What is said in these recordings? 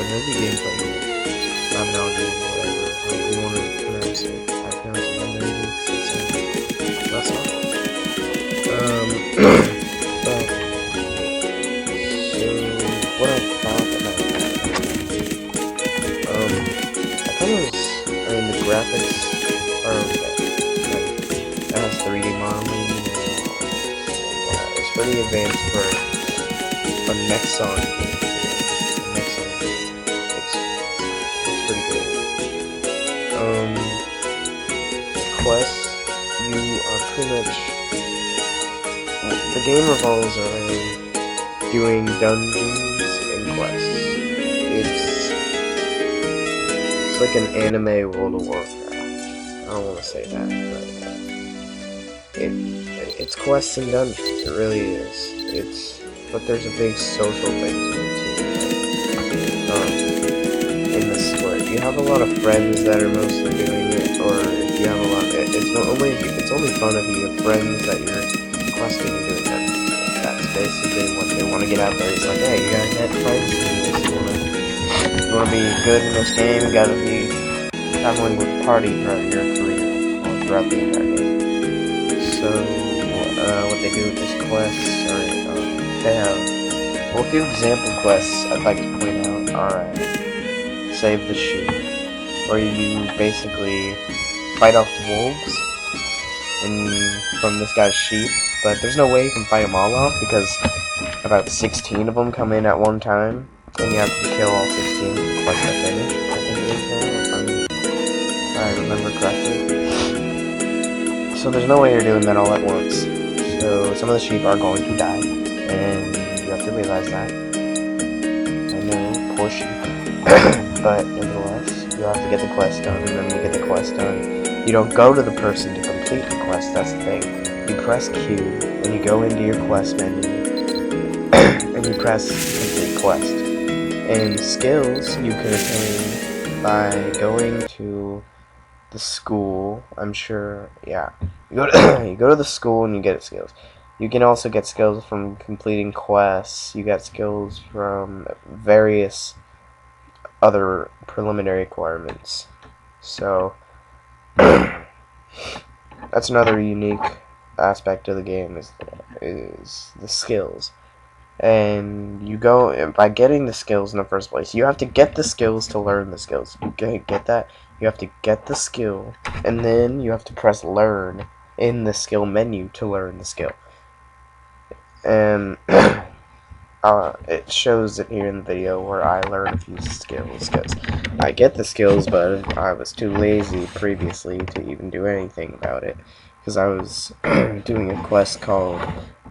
maybe gameplay, Mabinogi, whatever, however you want to pronounce it. I pronounce it Mabinogi because it's less awful. But, so, what I thought about that, I thought it was, I mean, the graphics are okay. Like, it has 3D modeling, and it's pretty advanced for a Nexon game. Nexon, it's pretty good. Quests, you are pretty much, the game revolves around doing dungeons and quests. It's like an anime World of Warcraft. I don't want to say that, but it's quests and dungeons. It really is. But there's a big social thing to it too. In the story, if you have a lot of friends that are mostly doing it, or if you have a lot, it's only fun if you have friends that you're questing and doing dungeons. That's basically what they want to get out there. It's like, hey, you gotta get friends. You wanna be good in this game. You gotta be traveling with the party throughout your career, or throughout the entire game. So, what they do with this quests, or they have, well, a few example quests I'd like to point out are Save the Sheep, where you basically fight off wolves from this guy's sheep, but there's no way you can fight them all off because about 16 of them come in at one time, and you have to kill all 16 for the quest to finish, I think it is, if I remember correctly. So there's no way you're doing that all at once. So some of the sheep are going to die, and you have to realize that. I know, poor sheep. But nevertheless, you have to get the quest done, and then when you get the quest done, you don't go to the person to complete the quest, that's the thing. You press Q, and you go into your quest menu, and you press complete quest. And skills you can attain by going to the school, I'm sure, yeah. You go to the school and you get skills. You can also get skills from completing quests. You get skills from various other preliminary requirements. So, that's another unique aspect of the game is the skills. And you go, by getting the skills in the first place, you have to get the skills to learn the skills. You get that? You have to get the skill, and then you have to press learn in the skill menu to learn the skill. And it shows it here in the video where I learn a few skills, because I get the skills, but I was too lazy previously to even do anything about it, because I was doing a quest called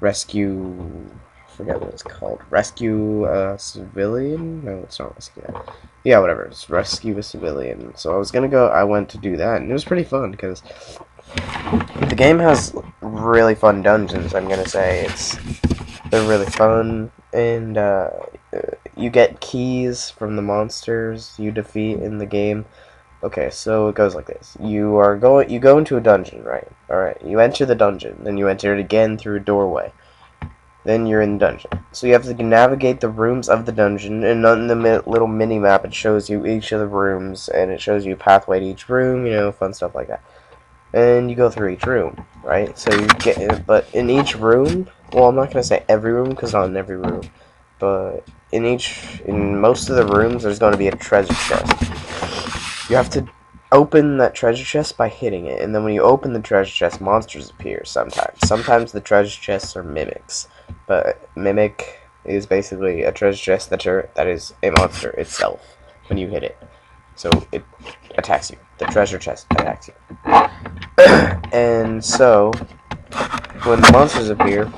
Rescue... I forget what it's called. Rescue a civilian? No, it's not rescue that. Yeah, whatever. It's rescue a civilian. So I went to do that, and it was pretty fun, because the game has really fun dungeons, I'm gonna say. They're really fun, and you get keys from the monsters you defeat in the game. Okay, so it goes like this. You go into a dungeon, right? Alright, you enter the dungeon, then you enter it again through a doorway. Then you're in the dungeon. So you have to navigate the rooms of the dungeon, and on the little mini-map it shows you each of the rooms, and it shows you a pathway to each room, you know, fun stuff like that. And you go through each room, right? So you get, but in each room, well, I'm not going to say every room, because not in every room, but in most of the rooms, there's going to be a treasure chest. You have to open that treasure chest by hitting it, and then when you open the treasure chest, monsters appear sometimes. Sometimes the treasure chests are mimics, but mimic is basically a treasure chest that is a monster itself when you hit it. So it attacks you. The treasure chest attacks you. And so, when the monsters appear,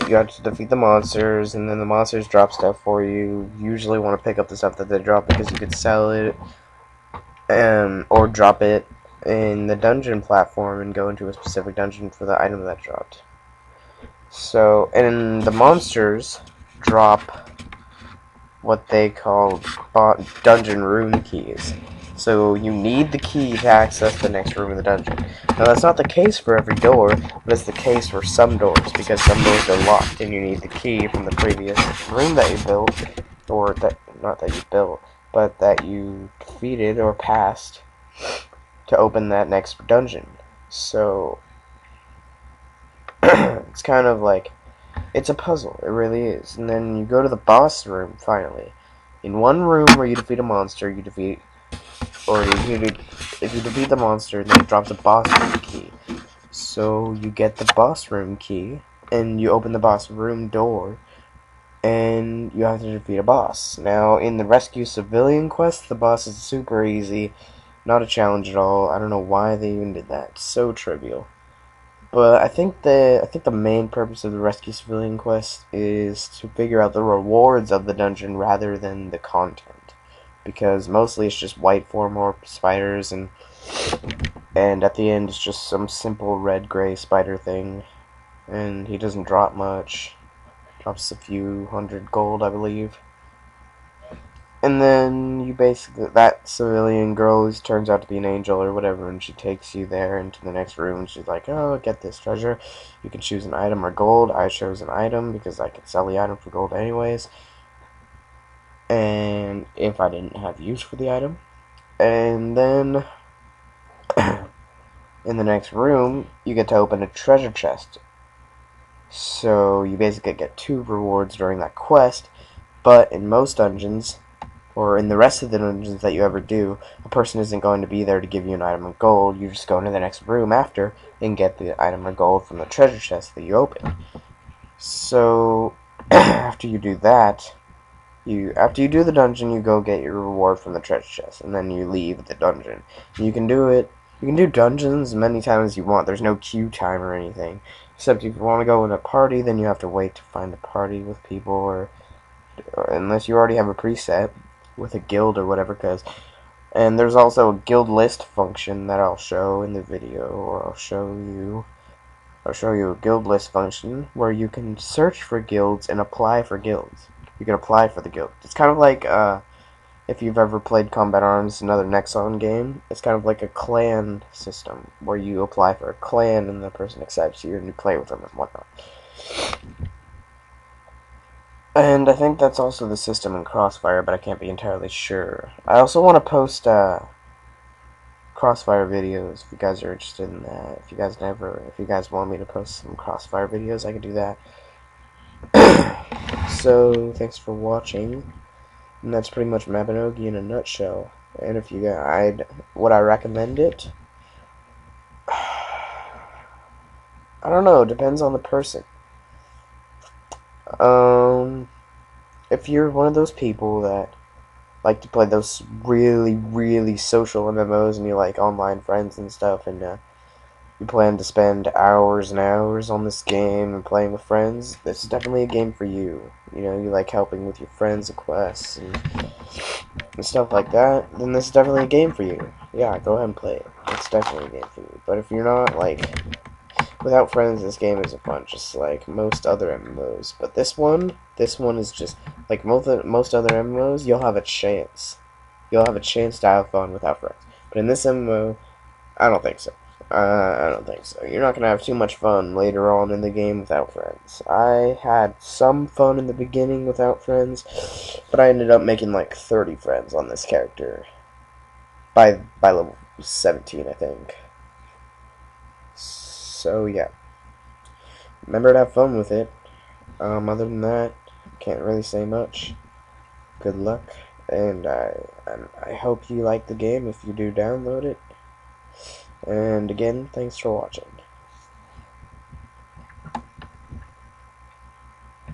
you have to defeat the monsters, and then the monsters drop stuff for you. You usually want to pick up the stuff that they drop because you could sell it, or drop it in the dungeon platform and go into a specific dungeon for the item that dropped. So, and the monsters drop what they call dungeon room keys. So you need the key to access the next room in the dungeon. Now that's not the case for every door, but it's the case for some doors, because some doors are locked and you need the key from the previous room that you built or that not that you built, but that you defeated or passed to open that next dungeon. So it's kind of like it's a puzzle. It really is. And then you go to the boss room finally. In one room where you defeat a monster, you defeat, or if you defeat the monster, then it drops a boss room key. So you get the boss room key, and you open the boss room door, and you have to defeat a boss. Now, in the rescue civilian quest, the boss is super easy, not a challenge at all. I don't know why they even did that. It's so trivial. But I think the main purpose of the rescue civilian quest is to figure out the rewards of the dungeon rather than the content, because mostly it's just white form spiders, and at the end it's just some simple red-gray spider thing, and he doesn't drop much. Drops a few hundred gold, I believe. And then you basically, that civilian girl who turns out to be an angel or whatever, and she takes you there into the next room, and she's like, oh, get this treasure. You can choose an item or gold. I chose an item because I could sell the item for gold anyways. And if I didn't have use for the item. And then in the next room, you get to open a treasure chest. So you basically get 2 rewards during that quest, but in most dungeons, or in the rest of the dungeons that you ever do, a person isn't going to be there to give you an item of gold. You just go into the next room after and get the item of gold from the treasure chest that you open. So after you do that, after you do the dungeon, you go get your reward from the treasure chest, and then you leave the dungeon. You can do dungeons as many times as you want. There's no queue time or anything. Except if you want to go in a party, then you have to wait to find a party with people, or unless you already have a preset with a guild or whatever, and there's also a guild list function that I'll show in the video, or I'll show you a guild list function where you can search for guilds and apply for guilds. You can apply for the guild. It's kind of like if you've ever played Combat Arms, another Nexon game. It's kind of like a clan system where you apply for a clan and the person accepts you and you play with them and whatnot. And I think that's also the system in Crossfire, but I can't be entirely sure. I also want to post Crossfire videos if you guys are interested in that. If you guys want me to post some Crossfire videos, I can do that. So thanks for watching, and that's pretty much Mabinogi in a nutshell. And if you guys, would I recommend it? I don't know. Depends on the person. If you're one of those people that like to play those really, really social MMOs and you like online friends and stuff, and you plan to spend hours and hours on this game and playing with friends, this is definitely a game for you. You know, you like helping with your friends' quests and stuff like that, then this is definitely a game for you. Yeah, go ahead and play it. It's definitely a game for you. But if you're not, like, without friends, this game isn't fun, just like most other MMOs. But this one is just, like most other MMOs, you'll have a chance. You'll have a chance to have fun without friends. But in this MMO, I don't think so. I don't think so. You're not going to have too much fun later on in the game without friends. I had some fun in the beginning without friends, but I ended up making like 30 friends on this character by level 17, I think. So, yeah. Remember to have fun with it. Other than that, can't really say much. Good luck, and I hope you like the game if you do download it. And again, thanks for watching.